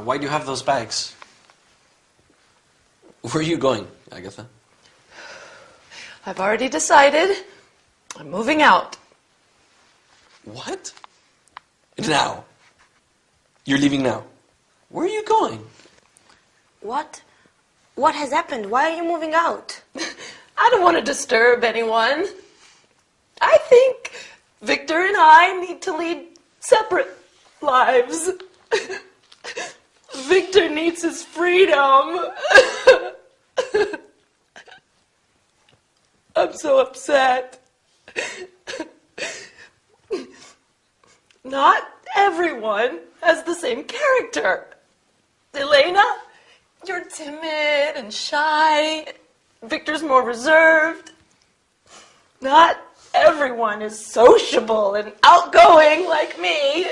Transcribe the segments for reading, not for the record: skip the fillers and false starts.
Why do you have those bags? Where are you going, Agatha? I've already decided. I'm moving out. What? Now? You're leaving now? Where are you going? What? What has happened? Why are you moving out? I don't want to disturb anyone. I think Victor and I need to lead separate lives. Victor needs his freedom. I'm so upset. Not everyone has the same character. Elena, you're timid and shy. Victor's more reserved. Not everyone is sociable and outgoing like me.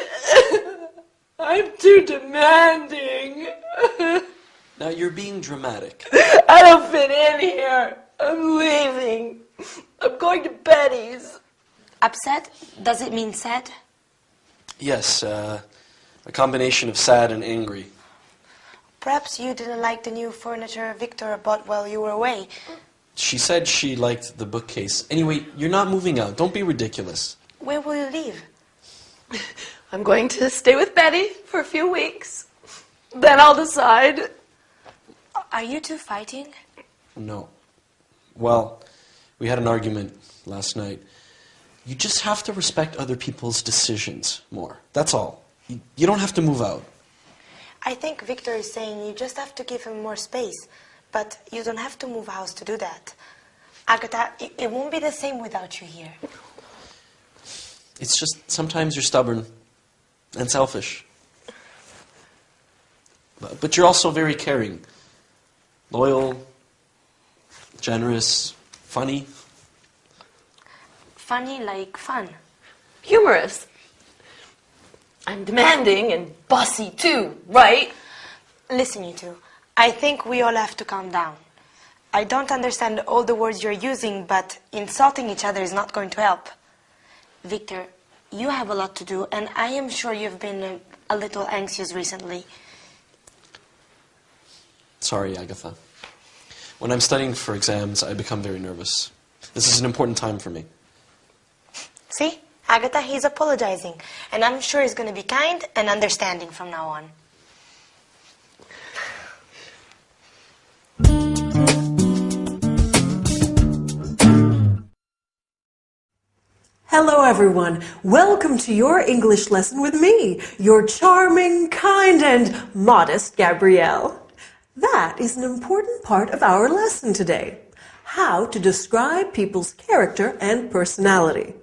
I'm too demanding. Now you're being dramatic. I don't fit in here. I'm leaving. I'm going to Betty's. Upset? Does it mean sad? Yes, a combination of sad and angry. Perhaps you didn't like the new furniture Victor bought while you were away. She said she liked the bookcase. Anyway, you're not moving out. Don't be ridiculous. When will you leave? I'm going to stay with Betty for a few weeks. Then I'll decide. Are you two fighting? No. Well, we had an argument last night. You just have to respect other people's decisions more. That's all. You don't have to move out. I think Victor is saying you just have to give him more space. But you don't have to move house to do that. Agatha, it won't be the same without you here. It's just sometimes you're stubborn and selfish. But you're also very caring. Loyal, generous, funny. Funny like fun. Humorous. I'm demanding and bossy too, right? Listen, you two. I think we all have to calm down. I don't understand all the words you're using, but insulting each other is not going to help. Victor, you have a lot to do, and I am sure you've been a little anxious recently. Sorry, Agatha. When I'm studying for exams, I become very nervous. This is an important time for me. See? Agatha, he's apologizing, and I'm sure he's going to be kind and understanding from now on. Hello everyone, welcome to your English lesson with me, your charming, kind and modest Gabrielle. That is an important part of our lesson today, how to describe people's character and personality.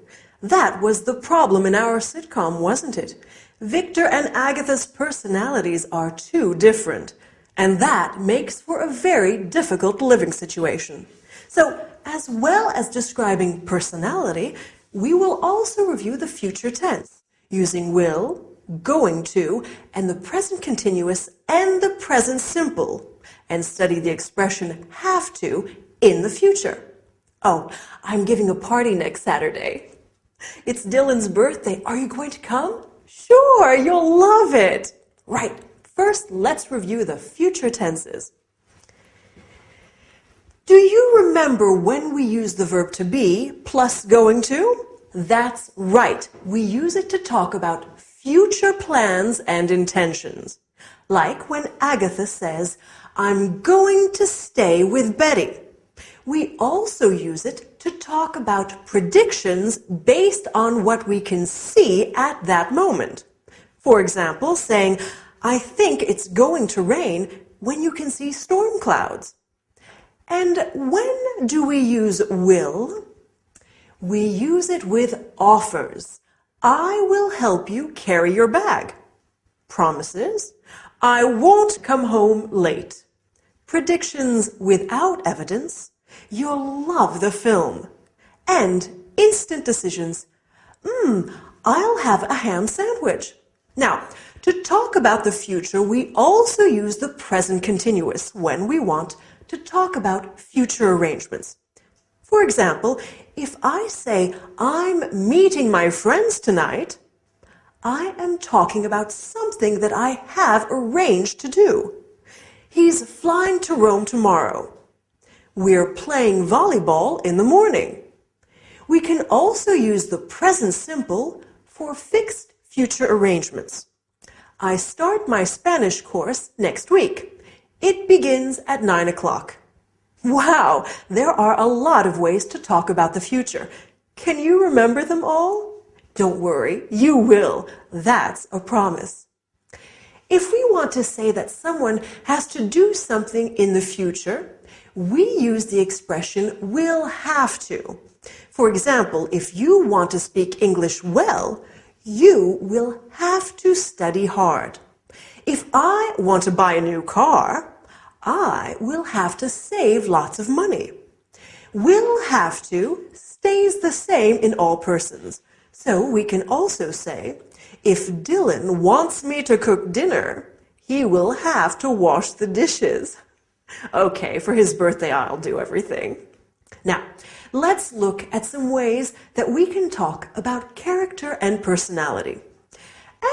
That was the problem in our sitcom, wasn't it? Victor and Agatha's personalities are too different, and that makes for a very difficult living situation. So, as well as describing personality, we will also review the future tense, using will, going to, and the present continuous and the present simple, and study the expression have to in the future. Oh, I'm giving a party next Saturday. It's Dylan's birthday. Are you going to come? Sure, you'll love it. Right, first let's review the future tenses. Do you remember when we use the verb to be plus going to? That's right. We use it to talk about future plans and intentions. Like when Agatha says, I'm going to stay with Betty. We also use it to talk about predictions based on what we can see at that moment. For example, saying, I think it's going to rain when you can see storm clouds. And when do we use will? We use it with offers. I will help you carry your bag. Promises. I won't come home late. Predictions without evidence. You'll love the film. And instant decisions. I'll have a ham sandwich. Now, to talk about the future, we also use the present continuous when we want to talk about future arrangements. For example, if I say, I'm meeting my friends tonight, I am talking about something that I have arranged to do. He's flying to Rome tomorrow. We're playing volleyball in the morning. We can also use the present simple for fixed future arrangements. I start my Spanish course next week. It begins at 9 o'clock. Wow, there are a lot of ways to talk about the future. Can you remember them all? Don't worry, you will. That's a promise. If we want to say that someone has to do something in the future, we use the expression will have to. For example, if you want to speak English well, you will have to study hard. If I want to buy a new car, I will have to save lots of money. Will have to stays the same in all persons. So we can also say, if Dylan wants me to cook dinner, he will have to wash the dishes. Okay, for his birthday, I'll do everything. Now, let's look at some ways that we can talk about character and personality.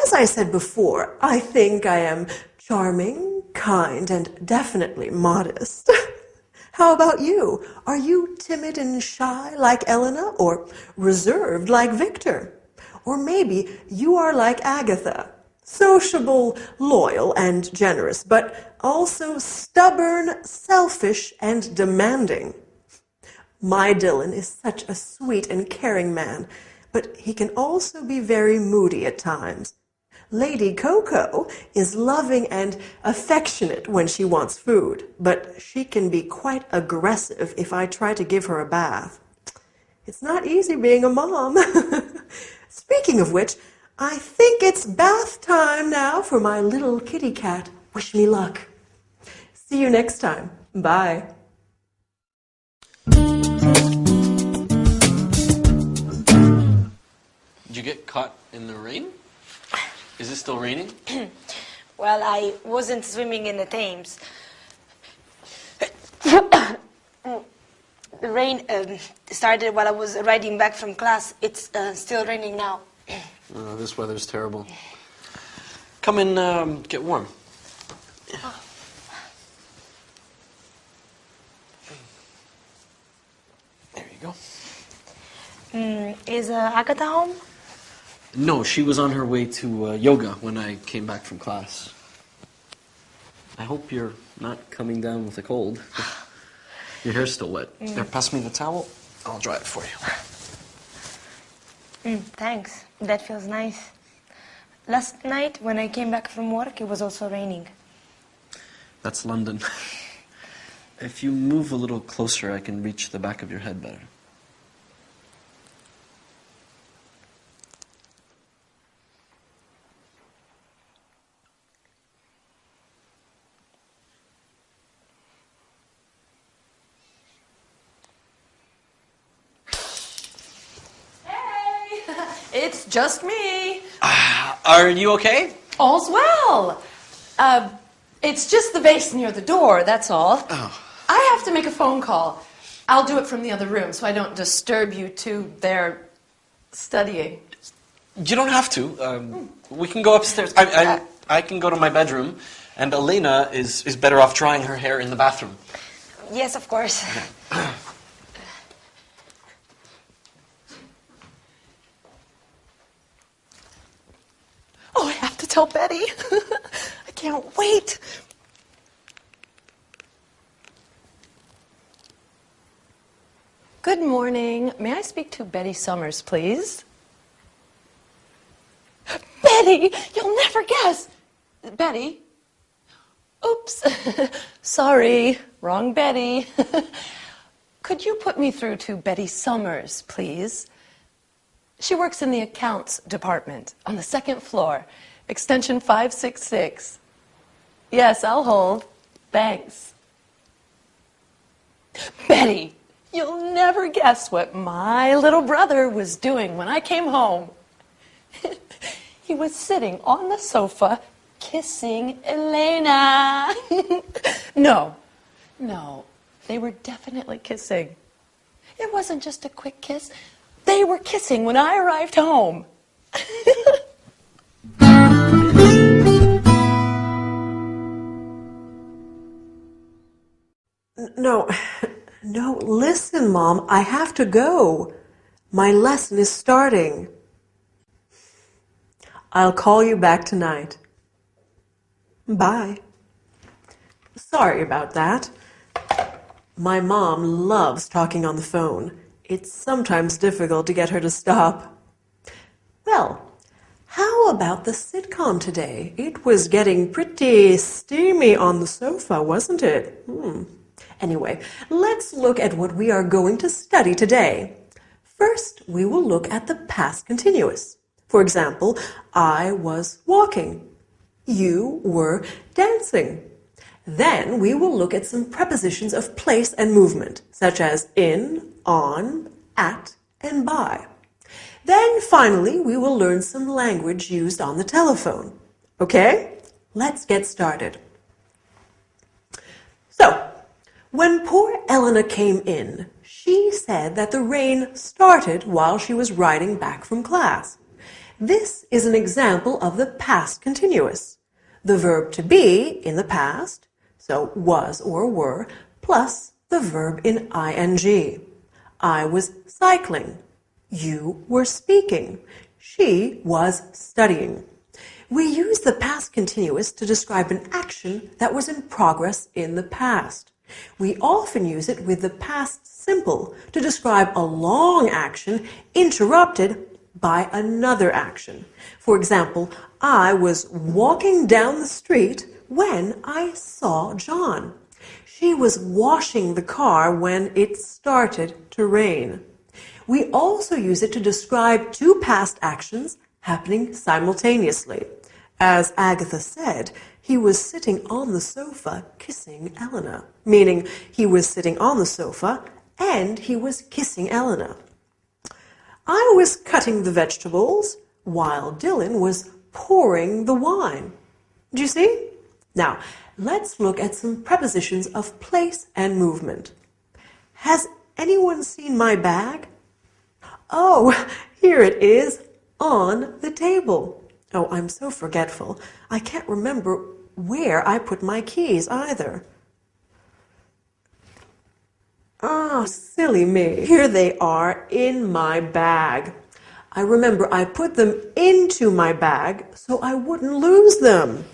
As I said before, I think I am charming, kind, and definitely modest. How about you? Are you timid and shy like Elena, or reserved like Victor? Or maybe you are like Agatha, sociable, loyal, and generous, but also stubborn, selfish, and demanding. My Dylan is such a sweet and caring man, but he can also be very moody at times. Lady Coco is loving and affectionate when she wants food, but she can be quite aggressive if I try to give her a bath. It's not easy being a mom. Speaking of which, I think it's bath time now for my little kitty cat. Wish me luck. See you next time. Bye. Did you get caught in the rain? Is it still raining? Well, I wasn't swimming in the Thames. The rain started while I was riding back from class. It's still raining now. Oh, this weather's terrible. Come and get warm. There you go. Is Agatha home? No, she was on her way to yoga when I came back from class. I hope you're not coming down with a cold. Your hair's still wet. There, pass me the towel. I'll dry it for you. Thanks. That feels nice. Last night, when I came back from work, it was also raining. That's London. If you move a little closer, I can reach the back of your head better. It's just me. Are you okay? All's well. It's just the vase near the door, that's all. Oh. I have to make a phone call. I'll do it from the other room so I don't disturb you two there studying. You don't have to. We can go upstairs. I can go to my bedroom, and Elena is better off drying her hair in the bathroom. Yes, of course. Oh, I have to tell Betty. I can't wait. Good morning. May I speak to Betty Summers, please? Betty, you'll never guess. Betty? Oops. Sorry, wrong Betty. Could you put me through to Betty Summers, please? She works in the accounts department on the second floor, extension 566. Yes, I'll hold. Thanks. Betty, you'll never guess what my little brother was doing when I came home. He was sitting on the sofa kissing Elena. No, they were definitely kissing. It wasn't just a quick kiss. They were kissing when I arrived home. No, no, listen, Mom, I have to go. My lesson is starting. I'll call you back tonight. Bye. Sorry about that. My mom loves talking on the phone. It's sometimes difficult to get her to stop. Well, how about the sitcom today? It was getting pretty steamy on the sofa, wasn't it? Anyway, let's look at what we are going to study today. First, we will look at the past continuous. For example, I was walking. You were dancing. Then we will look at some prepositions of place and movement, such as in, on, at, and by. Then finally, we will learn some language used on the telephone. Okay? Let's get started. So, when poor Elena came in, she said that the rain started while she was riding back from class. This is an example of the past continuous. The verb to be in the past, so was or were, plus the verb in ing. I was cycling. You were speaking. She was studying. We use the past continuous to describe an action that was in progress in the past. We often use it with the past simple to describe a long action interrupted by another action. For example, I was walking down the street when I saw John. She was washing the car when it started to rain. We also use it to describe two past actions happening simultaneously. As Agatha said, he was sitting on the sofa kissing Elena, meaning he was sitting on the sofa and he was kissing Elena. I was cutting the vegetables while Dylan was pouring the wine. Do you see? Now, let's look at some prepositions of place and movement. Has anyone seen my bag? Oh, here it is on the table. Oh, I'm so forgetful. I can't remember where I put my keys either. Oh, silly me. Here they are in my bag. I remember I put them into my bag so I wouldn't lose them.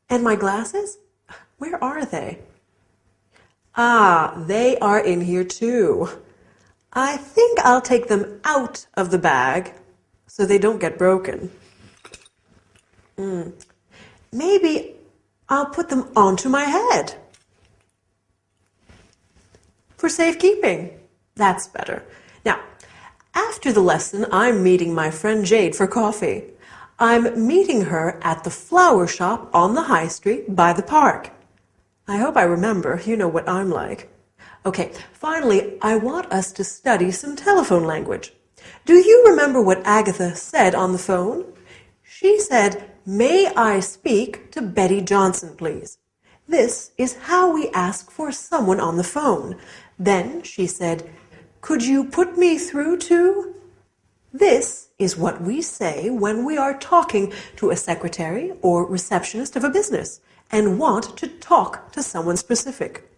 And my glasses? Where are they? Ah, they are in here too. I think I'll take them out of the bag so they don't get broken. Maybe I'll put them onto my head. For safekeeping. That's better. Now, after the lesson, I'm meeting my friend Jade for coffee. I'm meeting her at the flower shop on the high street by the park. I hope I remember. You know what I'm like. Okay, finally, I want us to study some telephone language. Do you remember what Agatha said on the phone? She said, "May I speak to Betty Johnson, please?" This is how we ask for someone on the phone. Then she said, "Could you put me through to?" This is what we say when we are talking to a secretary or receptionist of a business and want to talk to someone specific.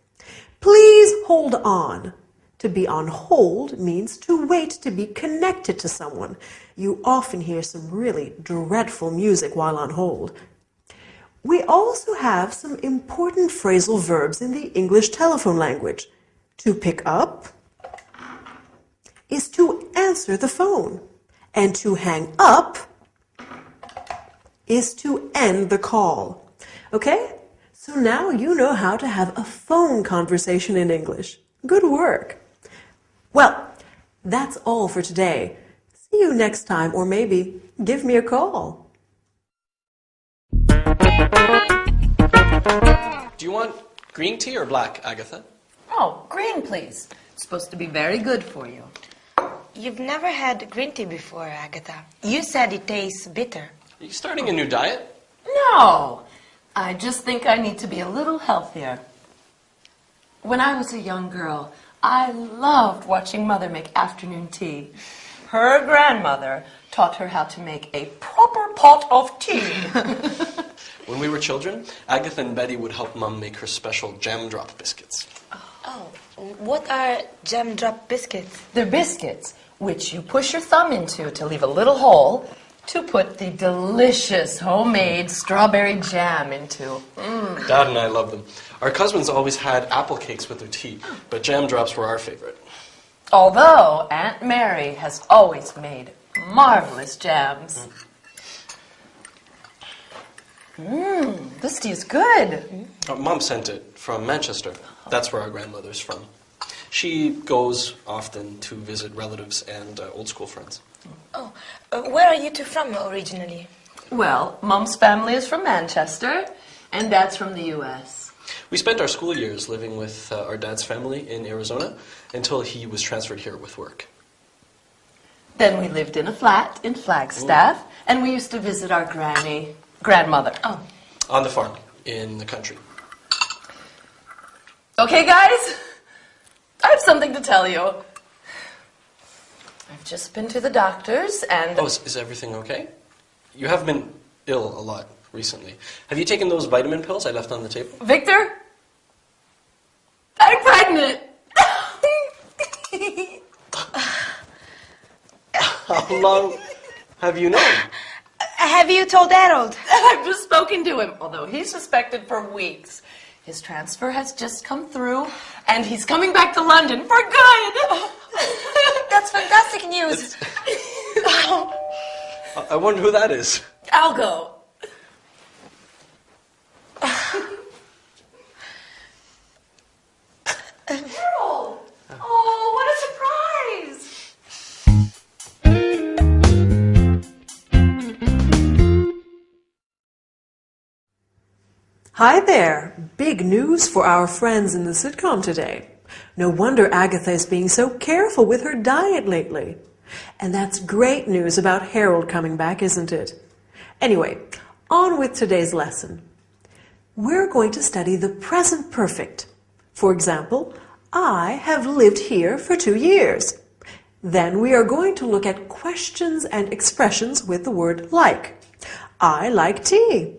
Please hold on. To be on hold means to wait to be connected to someone. You often hear some really dreadful music while on hold. We also have some important phrasal verbs in the English telephone language. To pick up is to answer the phone, and to hang up is to end the call. Okay? So now you know how to have a phone conversation in English. Good work. Well, that's all for today. See you next time, or maybe give me a call. Do you want green tea or black, Agatha? Oh, green, please. It's supposed to be very good for you. You've never had green tea before, Agatha. You said it tastes bitter. Are you starting a new diet? No, I just think I need to be a little healthier. When I was a young girl, I loved watching Mother make afternoon tea. her grandmother taught her how to make a proper pot of tea. When we were children, Agatha and Betty would help Mum make her special jam drop biscuits. Oh, what are jam drop biscuits? They're biscuits, which you push your thumb into to leave a little hole to put the delicious homemade strawberry jam into. Dad and I love them. Our cousins always had apple cakes with their tea, but jam drops were our favorite. Although Aunt Mary has always made marvelous jams. This tea is good. Mom sent it from Manchester. That's where our grandmother's from. She goes often to visit relatives and old school friends. Oh, where are you two from originally? Well, Mom's family is from Manchester, and Dad's from the U.S. We spent our school years living with our dad's family in Arizona until he was transferred here with work. Then we lived in a flat in Flagstaff, and we used to visit our grandmother. Oh. On the farm, in the country. Okay, guys, I have something to tell you. I've just been to the doctor's and... Oh, is everything okay? You have been ill a lot recently. Have you taken those vitamin pills I left on the table? Victor, I'm pregnant. How long have you known? Have you told Harold? I've just spoken to him, although he's suspected for weeks. His transfer has just come through, and he's coming back to London for good. That's fantastic news. I wonder who that is. I'll go. Harold! Oh, what a surprise! Hi there! Big news for our friends in the sitcom today. No wonder Agatha is being so careful with her diet lately. And that's great news about Harold coming back, isn't it? Anyway, on with today's lesson. We're going to study the present perfect. For example, I have lived here for 2 years. Then we are going to look at questions and expressions with the word like. I like tea.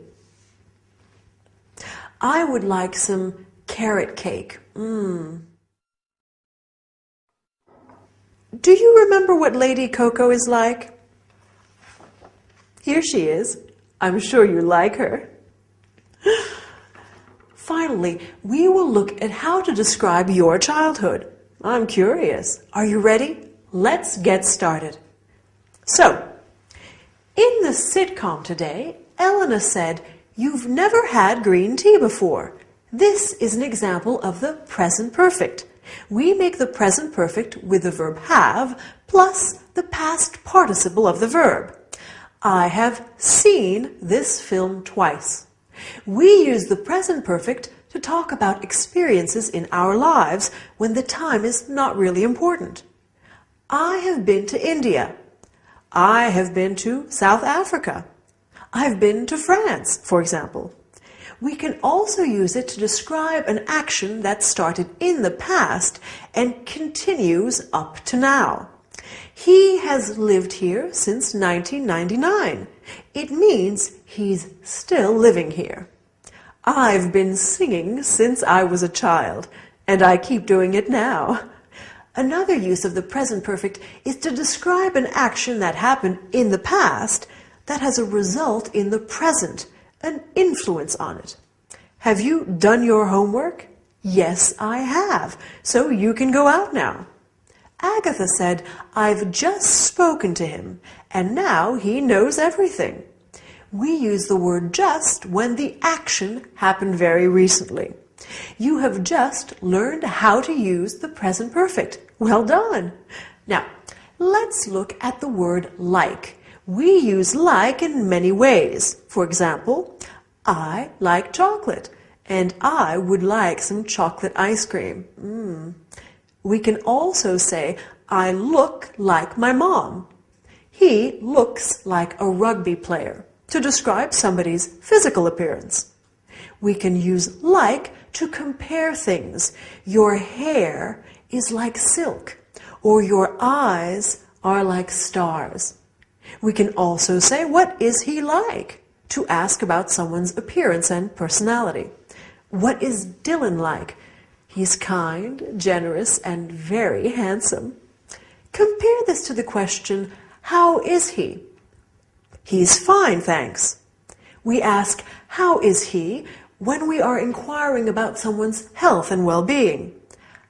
I would like some carrot cake. Do you remember what Lady Coco is like? Here she is. I'm sure you like her. Finally, we will look at how to describe your childhood. I'm curious. Are you ready? Let's get started. So, in the sitcom today, Elena said, "You've never had green tea before." This is an example of the present perfect. We make the present perfect with the verb have plus the past participle of the verb. I have seen this film twice. We use the present perfect to talk about experiences in our lives when the time is not really important. I have been to India. I have been to South Africa. I've been to France, for example. We can also use it to describe an action that started in the past and continues up to now. He has lived here since 1999. It means he's still living here. I've been singing since I was a child, and I keep doing it now. Another use of the present perfect is to describe an action that happened in the past that has a result in the present, an influence on it. Have you done your homework? Yes, I have. So you can go out now. Agatha said, I've just spoken to him, and now he knows everything. We use the word just when the action happened very recently. You have just learned how to use the present perfect. Well done. Now, let's look at the word like. We use like in many ways. For example, I like chocolate, and I would like some chocolate ice cream. We can also say, I look like my mom. He looks like a rugby player, to describe somebody's physical appearance. We can use like to compare things. Your hair is like silk, or your eyes are like stars. We can also say, what is he like? To ask about someone's appearance and personality. What is Dylan like? He's kind, generous, and very handsome. Compare this to the question, how is he? He's fine, thanks. We ask, how is he, when we are inquiring about someone's health and well-being.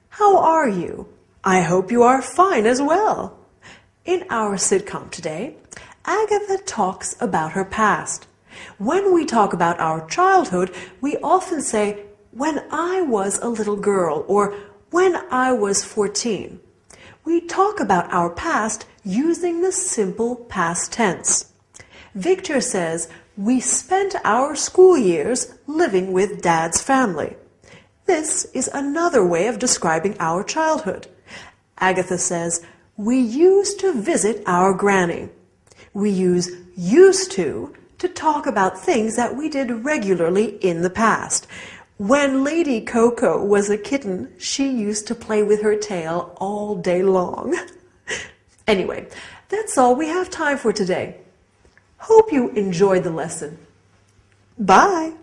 How are you? I hope you are fine as well. In our sitcom today, Agatha talks about her past. When we talk about our childhood, we often say, when I was a little girl, or when I was 14. We talk about our past using the simple past tense. Victor says, we spent our school years living with Dad's family. This is another way of describing our childhood. Agatha says, we used to visit our granny. We use used to talk about things that we did regularly in the past. When Lady Coco was a kitten, she used to play with her tail all day long. Anyway, that's all we have time for today. Hope you enjoyed the lesson. Bye!